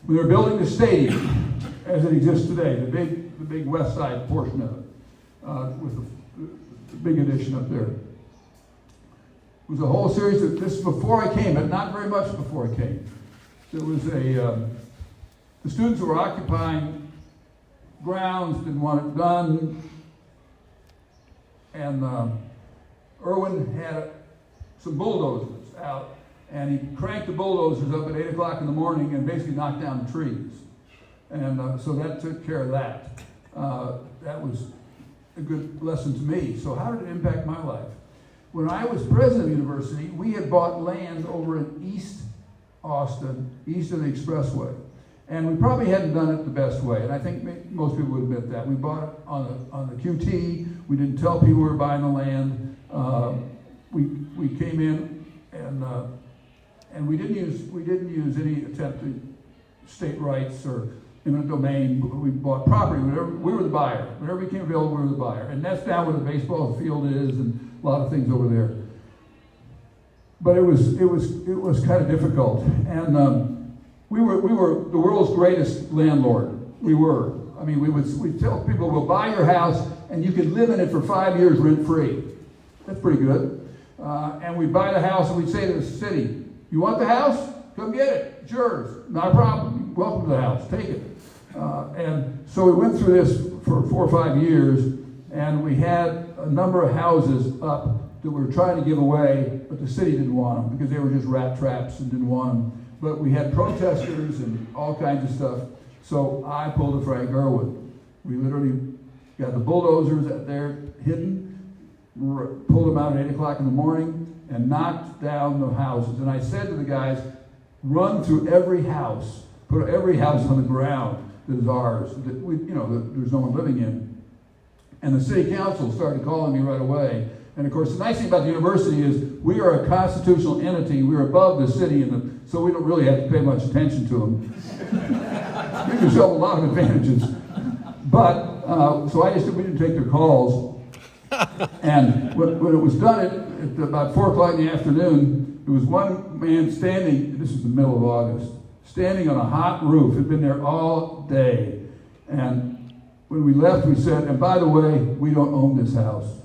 Speaker 4: we were building the stadium as it exists today, the big west side portion of it, with the big addition up there. It was a whole series of, this before I came, but not very much before I came. There was the students who were occupying grounds didn't want it done, and Irwin had some bulldozers out, and he cranked the bulldozers up at 8 o'clock in the morning and basically knocked down the trees. And so that took care of that. That was a good lesson to me. So how did it impact my life? When I was president of the university, we had bought land over in East Austin, east of the expressway. And we probably hadn't done it the best way, and I think most people would admit that. We bought it on the QT. We didn't tell people we were buying the land. We came in and we didn't use any attempt to state rights or eminent domain. We bought property. We were the buyer. Whenever it became available, we were the buyer. And that's down where the baseball field is and a lot of things over there. But it was kind of difficult. And we were the world's greatest landlord. We were. I mean, we'd tell people, we'll buy your house and you can live in it for 5 years rent-free. That's pretty good. And we'd buy the house and we'd say to the city, you want the house? Come get it. It's yours. Not a problem. Welcome to the house. Take it. And so we went through this for 4 or 5 years, and we had a number of houses up that we were trying to give away, but the city didn't want them because they were just rat traps and didn't want them. But we had protesters and all kinds of stuff. So I pulled a Frank Irwin. We literally got the bulldozers out there hidden. pulled them out at 8 o'clock in the morning and knocked down the houses. And I said to the guys, run through every house, put every house on the ground that is ours, that there's no one living in. And the city council started calling me right away. And of course, the nice thing about the university is we are a constitutional entity. We're above the city, so we don't really have to pay much attention to them. Gives yourself a lot of advantages. But, so I just we didn't take their calls. And when it was done at about 4 o'clock in the afternoon, there was one man standing, this was the middle of August, standing on a hot roof, had been there all day. And when we left, we said, and by the way, we don't own this house.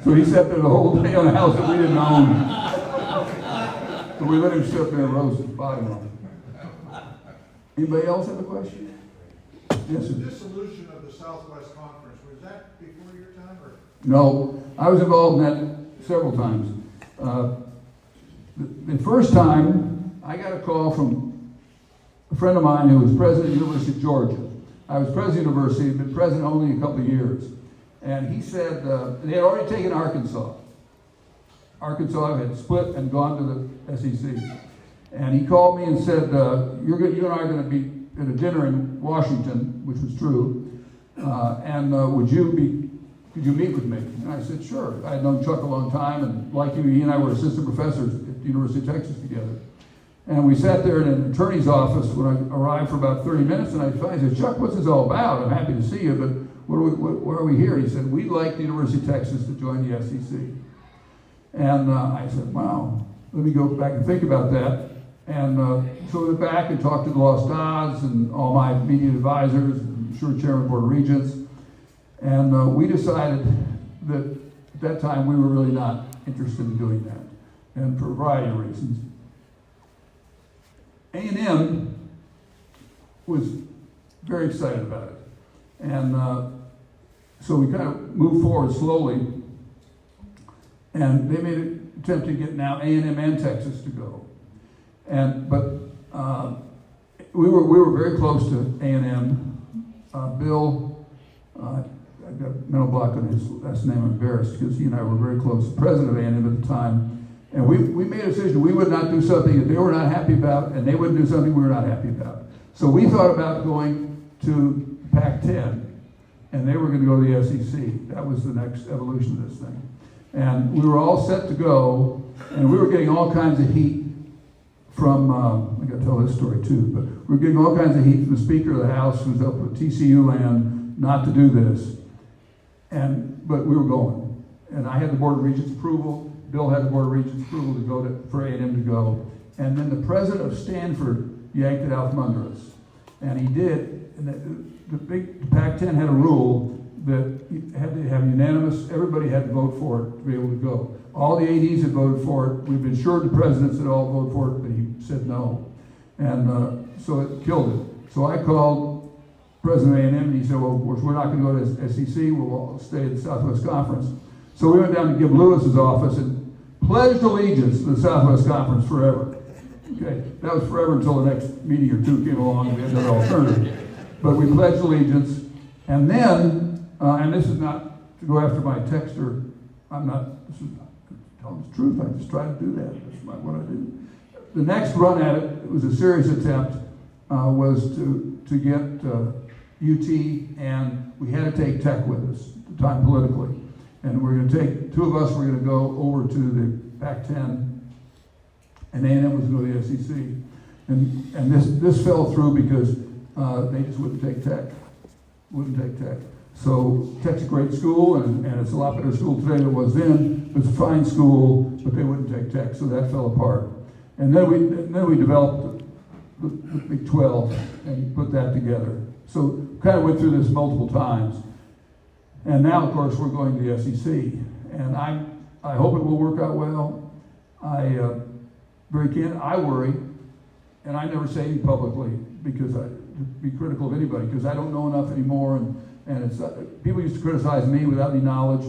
Speaker 4: So he sat there the whole day on a house that we didn't own. So we let him sit there and roast his bottom off. Anybody else have a question? Yes, sir.
Speaker 3: The dissolution of the Southwest Conference, was that before your time, or?
Speaker 4: No, I was involved in that several times. The first time, I got a call from a friend of mine who was president of the University of Georgia. I was president of the university, had been president only a couple of years. And he said they had already taken Arkansas. Arkansas had split and gone to the SEC. And he called me and said, you and I are going to be at a dinner in Washington, which was true. And could you meet with me? And I said, sure. I had known Chuck a long time, and like you, he and I were assistant professors at the University of Texas together. And we sat there in an attorney's office when I arrived for about 30 minutes, and I said, Chuck, what's this all about? I'm happy to see you, but why are we here? He said, we'd like the University of Texas to join the SEC. And I said, wow, let me go back and think about that. And so we went back and talked to the Lost Odds and all my immediate advisors, and sure Chairman of the Board of Regents. And we decided that at that time we were really not interested in doing that, and for a variety of reasons. A&M was very excited about it. And so we kind of moved forward slowly, and they made an attempt to get now A&M and Texas to go. But we were very close to A&M. Bill, I've got a mental block on his last name, I'm embarrassed, because he and I were very close, president of A&M at the time. And we made a decision we would not do something that they were not happy about, and they wouldn't do something we were not happy about. So we thought about going to Pac-10, and they were going to go to the SEC. That was the next evolution of this thing. And we were all set to go, and we were getting all kinds of heat from, I got to tell this story too, but we were getting all kinds of heat from the Speaker of the House, who was up with TCU land, not to do this. But we were going. And I had the Board of Regents approval. Bill had the Board of Regents approval to go for A&M to go. And then the president of Stanford yanked it out from under us. And he did. And the Pac-10 had a rule that you had to have unanimous, everybody had to vote for it to be able to go. All the ADs had voted for it. We've assured the presidents that all voted for it, but he said no. And so it killed it. So I called President of A&M, and he said, well, of course, we're not going to go to SEC. We'll all stay at the Southwest Conference. So we went down to Gib Lewis's office and pledged allegiance to the Southwest Conference forever. Okay, that was forever until the next meeting or two came along and we had another alternative. But we pledged allegiance, and then, and this is not to go after my texter, this is telling the truth, I just try to do that. That's what I do. The next run at it was a serious attempt, was to get UT, and we had to take Tech with us at the time politically. And we're going to take, two of us were going to go over to the Pac-10, and A&M was going to go to the SEC. And this fell through because they just wouldn't take Tech. So Tech's a great school, and it's a lot better school today than it was then. It's a fine school, but they wouldn't take Tech, so that fell apart. And then we developed the Big 12 and put that together. So kind of went through this multiple times. And now, of course, we're going to the SEC. And I hope it will work out well. I worry, and I never say it publicly because to be critical of anybody, because I don't know enough anymore, and it's people used to criticize me without any knowledge,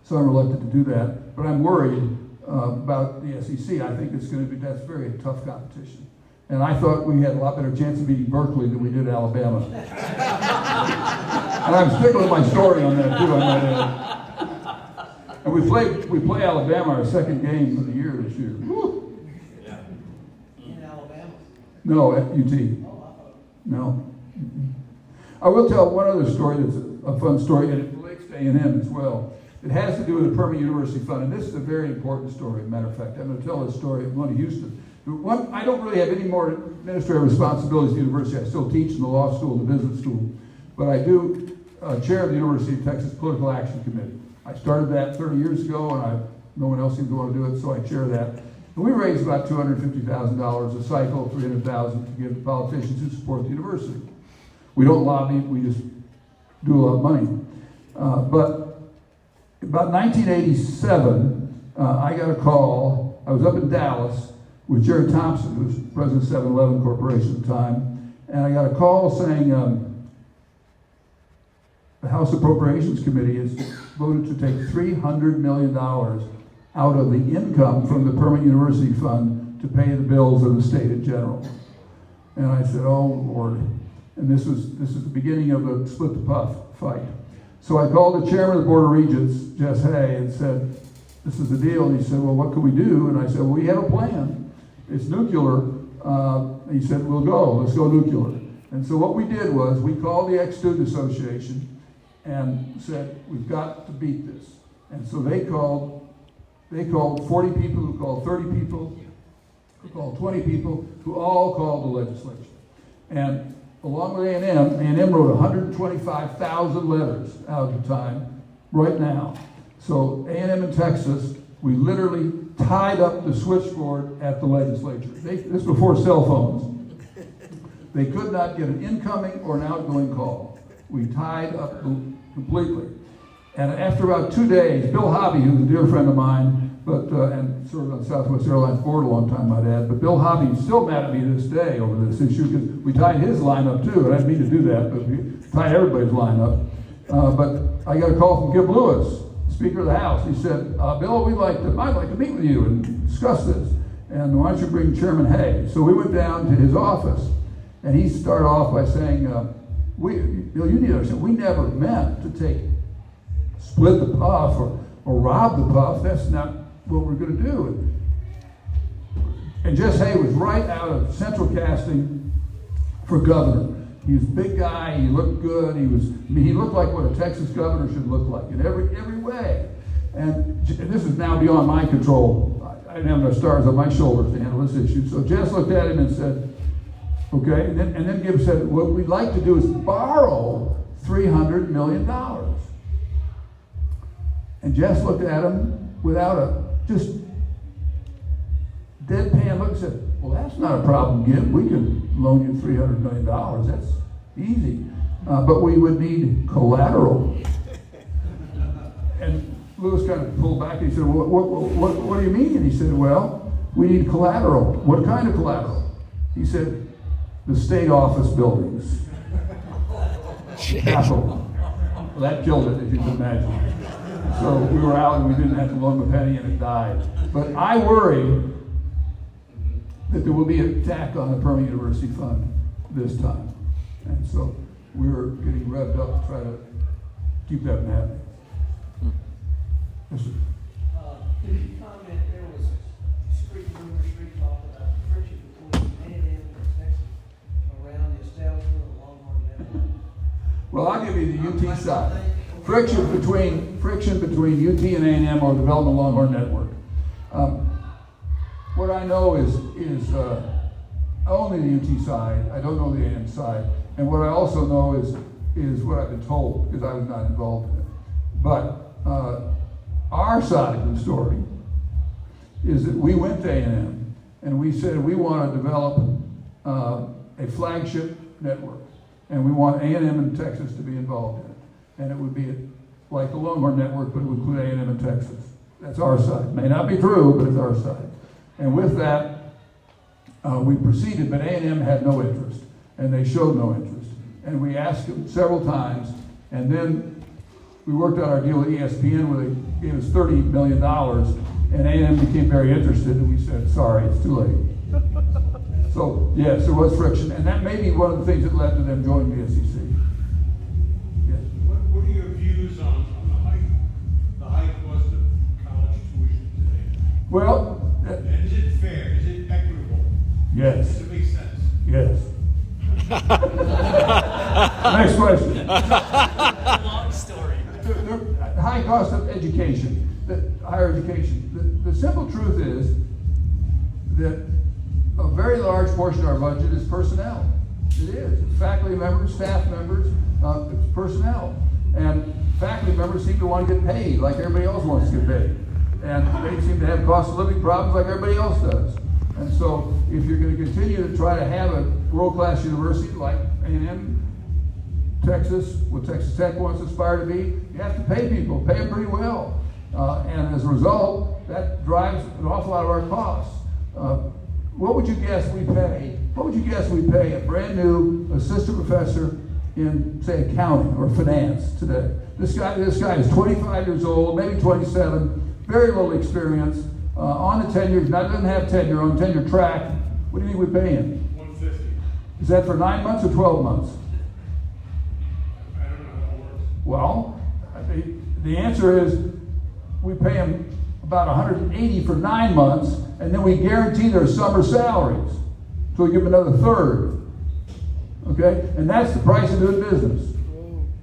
Speaker 4: so I'm reluctant to do that. But I'm worried about the SEC. I think that's very tough competition. And I thought we had a lot better chance of beating Berkeley than we did Alabama. And I'm sticking with my story on that too, I might add. And we play Alabama our second game of the year this year. Woo!
Speaker 7: In Alabama?
Speaker 4: No, at UT.
Speaker 7: Oh, I thought.
Speaker 4: No. I will tell one other story that's a fun story, and it relates to A&M as well. It has to do with the Permian University Fund, and this is a very important story, as a matter of fact. I'm going to tell this story of going to Houston. I don't really have any more administrative responsibilities at the university. I still teach in the law school and the business school, but I do chair of the University of Texas Political Action Committee. I started that 30 years ago, and no one else seemed to want to do it, so I chair that. And we raise about $250,000 a cycle, $300,000 to give to politicians who support the university. We don't lobby, we just do a lot of money. But about 1987, I got a call. I was up in Dallas with Jerry Thompson, who was president of 7-Eleven Corporation at the time, and I got a call saying the House Appropriations Committee has voted to take $300 million out of the income from the Permian University Fund to pay the bills of the state in general. And I said, oh, Lord. And this is the beginning of the split the puff fight. So I called the chairman of the Board of Regents, Jess Hay, and said, this is the deal. And he said, well, what can we do? And I said, well, we have a plan. It's nuclear. He said, we'll go. Let's go nuclear. And so what we did was we called the Ex-Student Association and said, we've got to beat this. And so they called 40 people, who called 30 people, who called 20 people, who all called the legislature. And along with A&M wrote 125,000 letters out at the time, right now. So A&M in Texas, we literally tied up the switchboard at the legislature. This is before cell phones. They could not get an incoming or an outgoing call. We tied up completely. And after about 2 days, Bill Hobby, who's a dear friend of mine, and served on Southwest Airlines board a long time, I'd add, but Bill Hobby is still mad at me to this day over this issue because we tied his line up too. I didn't mean to do that, but we tied everybody's line up. But I got a call from Gib Lewis, Speaker of the House. He said, Bill, I'd like to meet with you and discuss this. And why don't you bring Chairman Hay? So we went down to his office, and he started off by saying, Bill, you need to understand, we never meant to split the puff or rob the puff. That's not what we're going to do. And Jess Hay was right out of central casting for governor. He was a big guy. He looked good. He looked like what a Texas governor should look like in every way. And this is now beyond my control. I didn't have enough stars on my shoulders to handle this issue. So Jess looked at him and said, okay. And then Gibbs said, what we'd like to do is borrow $300 million. And Jess looked at him without a just deadpan look and said, well, that's not a problem, Gib. We can loan you $300 million. That's easy. But we would need collateral. And Lewis kind of pulled back and he said, well, what do you mean? And he said, well, we need collateral. What kind of collateral? He said, the state office buildings. Capital. Well, that killed it, as you can imagine. So we were out and we didn't have to loan the penny and it died. But I worry that there will be an attack on the Permian University Fund this time. And so we're getting revved up to try to keep that from happening. Yes, sir.
Speaker 7: Could you comment, there was street talk about the friction between A&M and Texas around the establishment of the Longhorn Network?
Speaker 4: Well, I'll give you the UT side. Friction between UT and A&M or the Development Longhorn Network. What I know is only the UT side. I don't know the A&M side. And what I also know is what I've been told, because I was not involved in it. But our side of the story is that we went to A&M and we said we want to develop a flagship network. And we want A&M in Texas to be involved in it. And it would be like the Longhorn Network, but it would include A&M in Texas. That's our side. May not be true, but it's our side. And with that, we proceeded, but A&M had no interest, and they showed no interest. And we asked them several times, and then we worked out our deal with ESPN where they gave us $30 million, and A&M became very interested, and we said, sorry, it's too late. So, yes, there was friction, and that may be one of the things that led to them joining the SEC. Yes.
Speaker 3: What are your views on the hike? The hike was to
Speaker 4: Well,
Speaker 8: And is it fair? Is it equitable?
Speaker 4: yes,
Speaker 8: Does it make sense?
Speaker 4: yes. Next question.
Speaker 6: Long story.
Speaker 4: The high cost of education, higher education. The simple truth is that a very large portion of our budget is personnel. It is. It's faculty members, staff members, it's personnel. And faculty members seem to want to get paid like everybody else wants to get paid. And they seem to have cost of living problems like everybody else does. And so if you're going to continue to try to have a world-class university like A&M, Texas, what Texas Tech wants to aspire to be, you have to pay people, pay them pretty well. And as a result, that drives an awful lot of our costs. What would you guess we pay? What would you guess we pay a brand new assistant professor in, say, accounting or finance today? This guy is 25 years old, maybe 27, very little experience, on the tenure, now doesn't have tenure, on tenure track. What do you think we pay him?
Speaker 8: $150.
Speaker 4: Is that for 9 months or 12 months?
Speaker 8: I don't know how it works.
Speaker 4: Well, the answer is we pay them about $180 for 9 months, and then we guarantee their summer salaries. So we give them another third. Okay? And that's the price of doing business.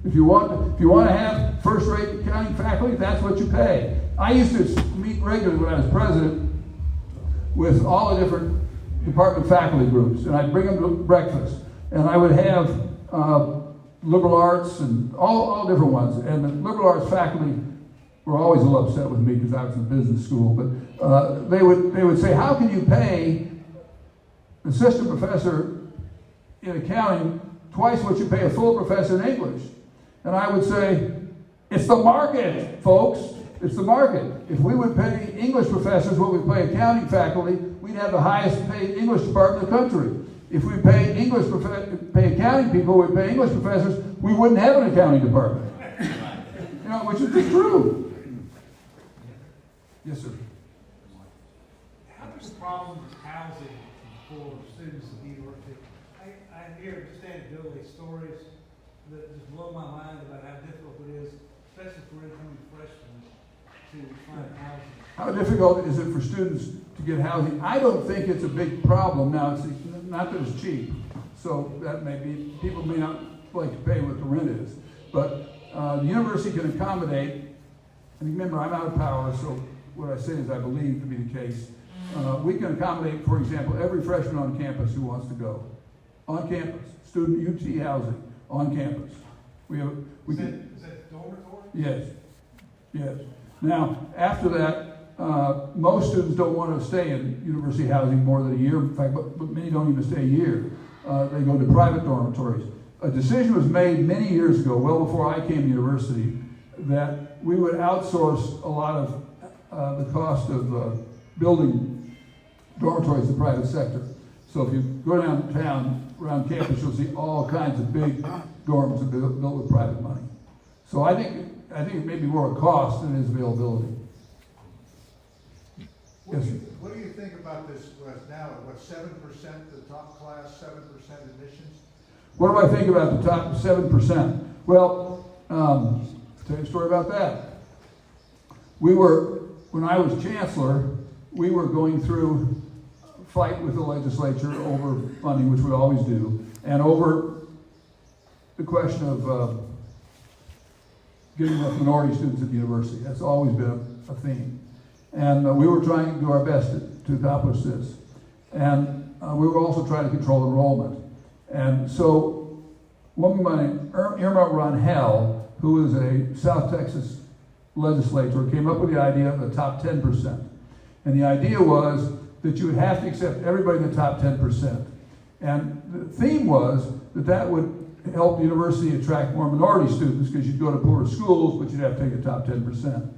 Speaker 4: If you want to have first-rate accounting faculty, that's what you pay. I used to meet regularly when I was president with all the different department faculty groups, and I'd bring them to breakfast, and I would have liberal arts and all different ones. And the liberal arts faculty were always a little upset with me because I was in business school, but they would say, how can you pay an assistant professor in accounting twice what you pay a full professor in English? And I would say, it's the market, folks. It's the market. If we would pay English professors what we pay accounting faculty, we'd have the highest paid English department in the country. If we pay pay accounting people, we pay English professors, we wouldn't have an accounting department. You know, which is just true. Yes, sir.
Speaker 5: How does the problem with housing for students at the university? I hear just anecdotally stories that just blow my mind about how difficult it is, especially for incoming freshmen, to find housing.
Speaker 4: How difficult is it for students to get housing? I don't think it's a big problem. Now, it's not that it's cheap, so that may be, people may not like to pay what the rent is, but the university can accommodate, and remember, I'm out of power, so what I say is I believe to be the case. We can accommodate, for example, every freshman on campus who wants to go. On campus, student UT housing, on campus. Is
Speaker 5: that dormitory?
Speaker 4: Yes, yes. Now, after that, most students don't want to stay in university housing more than a year. In fact, but many don't even stay a year. They go to private dormitories. A decision was made many years ago, well before I came to university, that we would outsource a lot of the cost of building dormitories to the private sector. So if you go downtown, around campus, you'll see all kinds of big dorms that are built with private money. So I think it may be more a cost than it is availability.
Speaker 3: What do you think about this now, 7%, the top class, 7% admissions?
Speaker 4: What do I think about the top 7%? Well, tell you a story about that. When I was chancellor, we were going through a fight with the legislature over funding, which we always do, and over the question of getting enough minority students at the university. That's always been a theme. And we were trying to do our best to accomplish this. And we were also trying to control enrollment. And so one woman, Irma Ronhell, who is a South Texas legislator, came up with the idea of the top 10%. And the idea was that you would have to accept everybody in the top 10%. And the theme was that would help the university attract more minority students because you'd go to poorer schools, but you'd have to take the top 10%.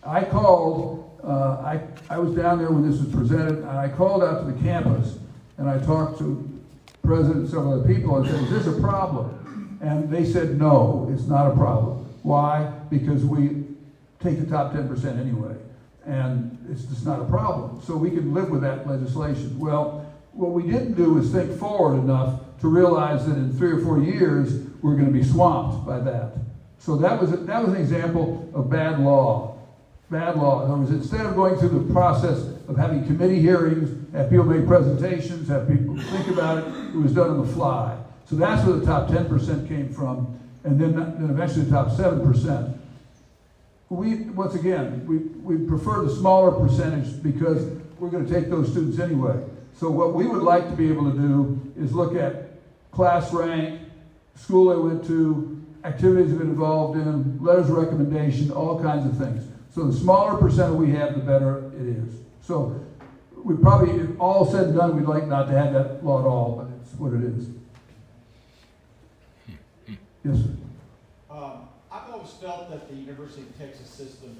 Speaker 4: I called, I was down there when this was presented, and I called out to the campus, and I talked to the president and several other people and said, is this a problem? And they said, no, it's not a problem. Why? Because we take the top 10% anyway, and it's just not a problem. So we can live with that legislation. Well, what we didn't do is think forward enough to realize that in 3 or 4 years, we're going to be swamped by that. So that was an example of bad law. bad law. In other words, instead of going through the process of having committee hearings, have people make presentations, have people think about it, it was done on the fly. So that's where the top 10% came from, and then eventually the top 7%. Once again, we prefer the smaller percentage because we're going to take those students anyway. So what we would like to be able to do is look at class rank, school they went to, activities they've been involved in, letters of recommendation, all kinds of things. So the smaller percent we have, the better it is. So we probably, if all said and done, we'd like not to have that law at all, but it's what it is. Yes, sir.
Speaker 9: I've always felt that the University of Texas system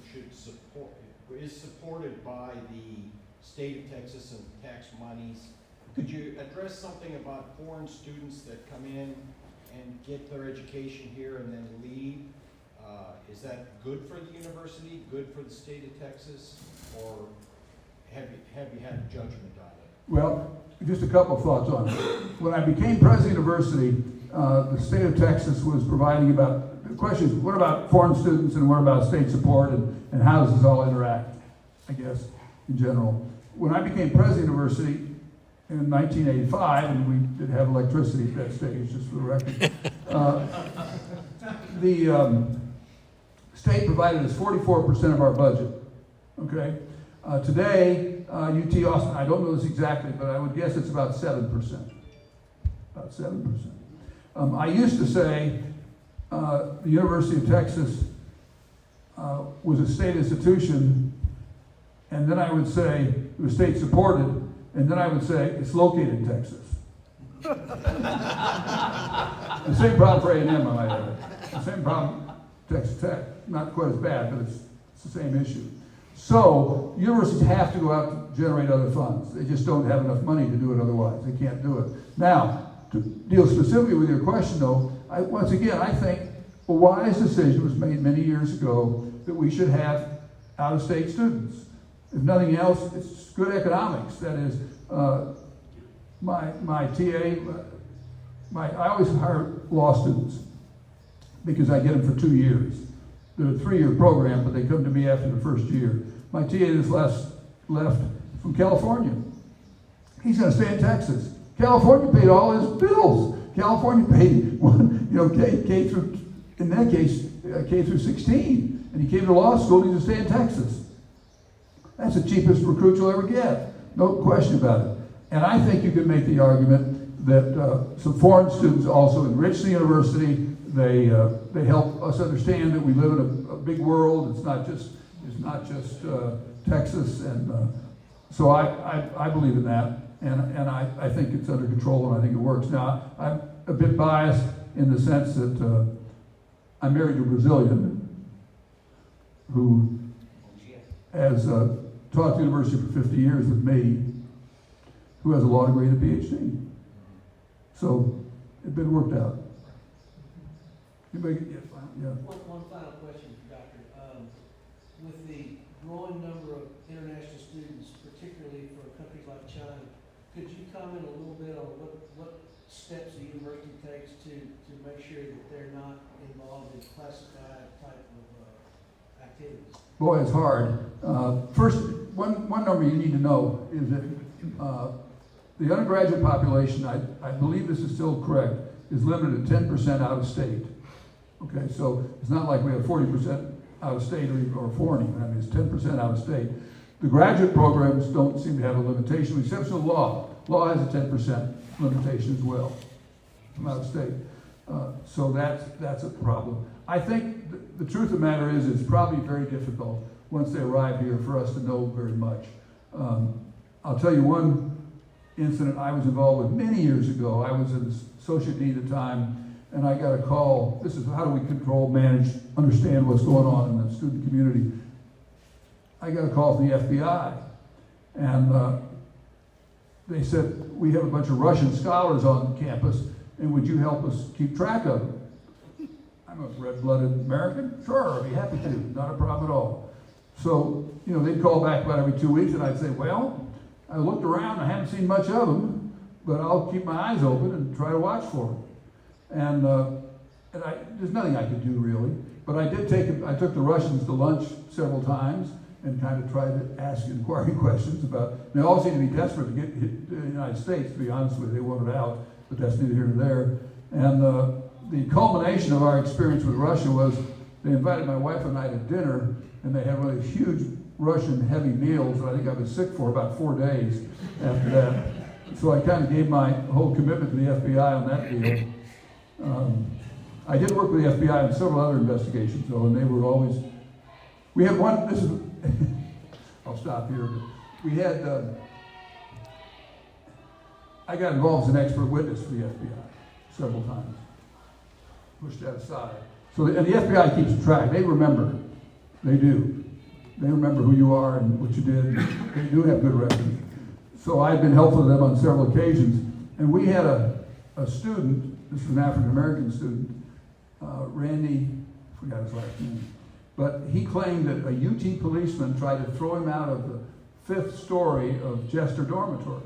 Speaker 9: is supported by the state of Texas and tax monies. Could you address something about foreign students that come in and get their education here and then leave? Is that good for the university, good for the state of Texas, or have you had a judgment on it?
Speaker 4: Well, just a couple of thoughts on it. When I became president of the university, the state of Texas was providing about, the question is, what about foreign students and what about state support and how does this all interact, I guess, in general. When I became president of the university in 1985, and we did have electricity at that stage, just for the record, the state provided us 44% of our budget, okay? Today, UT Austin, I don't know this exactly, but I would guess it's about 7%. About 7%. I used to say the University of Texas was a state institution, and then I would say it was state supported, and then I would say it's located in Texas. The same problem for A&M, I might add. The same problem Texas Tech. Not quite as bad, but it's the same issue. So universities have to go out to generate other funds. They just don't have enough money to do it otherwise. They can't do it. Now, to deal specifically with your question, though, once again, I think a wise decision was made many years ago that we should have out-of-state students. If nothing else, it's good economics. That is, my TA, I always hire law students because I get them for 2 years. They're a 3-year program, but they come to me after the first year. My TA just left from California. He's going to stay in Texas. California paid all his bills. California paid K through, in that case, K through 16. And he came to law school and he's going to stay in Texas. That's the cheapest recruit you'll ever get. No question about it. And I think you could make the argument that some foreign students also enrich the university. They help us understand that we live in a big world. It's not just Texas, and so I believe in that, and I think it's under control, and I think it works. Now I'm a bit biased in the sense that I'm married to a Brazilian who has taught at the university for 50 years with me, who has a law degree and a PhD. So it's been worked out. Anybody? Yeah.
Speaker 7: One final question, Doctor. With the growing number of international students, particularly for countries like China, could you comment a little bit on what steps the university takes to make sure that they're not involved in classified type of activities?
Speaker 4: Boy, it's hard. First, one number you need to know is that the undergraduate population, I believe this is still correct, is limited to 10% out of state. Okay, so it's not like we have 40% out of state or foreign even. I mean, it's 10% out of state. The graduate programs don't seem to have a limitation, with the exception of law. Law has a 10% limitation as well from out of state. So that's a problem. I think the truth of the matter is it's probably very difficult once they arrive here for us to know very much. I'll tell you one incident I was involved with many years ago. I was an associate dean at the time, and I got a call. This is how do we control, manage, understand what's going on in the student community. I got a call from the FBI, and they said, we have a bunch of Russian scholars on campus, and would you help us keep track of them? I'm a red-blooded American. Sure, I'd be happy to. Not a problem at all. So, they'd call back about every 2 weeks, and I'd say, well, I looked around, I haven't seen much of them, but I'll keep my eyes open and try to watch for them. And and there's nothing I could do really, but I took the Russians to lunch several times and kind of tried to ask inquiring questions about, they all seemed to be desperate to get to the United States, to be honest with you. They wanted out, but that's neither here nor there. And the culmination of our experience with Russia was they invited my wife and I to dinner, and they had one of these huge Russian heavy meals that I think I was sick for about 4 days after that. So I kind of gave my whole commitment to the FBI on that deal. I did work with the FBI on several other investigations, though, and they were always, we had one, this is, I'll stop here, but we had, I got involved as an expert witness for the FBI several times. Pushed that aside. So, and the FBI keeps track. They remember. They do. They remember who you are and what you did. They do have good records. So I've been helpful to them on several occasions. And we had a student, this is an African-American student, Randy, I forgot his last name, but he claimed that a UT policeman tried to throw him out of the 5th story of Jester Dormitory.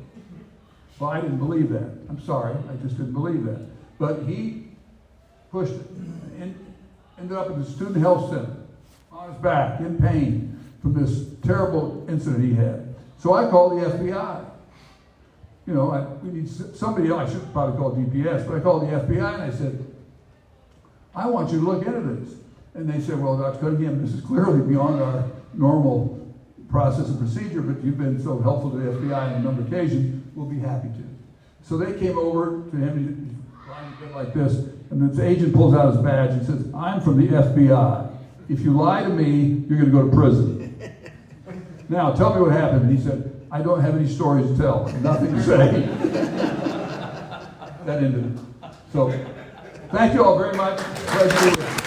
Speaker 4: Well, I didn't believe that. I'm sorry, I just didn't believe that. But he pushed it and ended up in the student health center on his back in pain from this terrible incident he had. So I called the FBI. You know, we need somebody else. I should probably call DPS, but I called the FBI and I said, I want you to look into this. And they said, well, Dr. Cunningham, this is clearly beyond our normal process and procedure, but you've been so helpful to the FBI on a number of occasions, we'll be happy to. So they came over to him, he's lying in bed like this, and the agent pulls out his badge and says, I'm from the FBI. If you lie to me, you're going to go to prison. Now, tell me what happened. And he said, I don't have any stories to tell, nothing to say. That ended it. So, thank you all very much. Pleasure to be with you.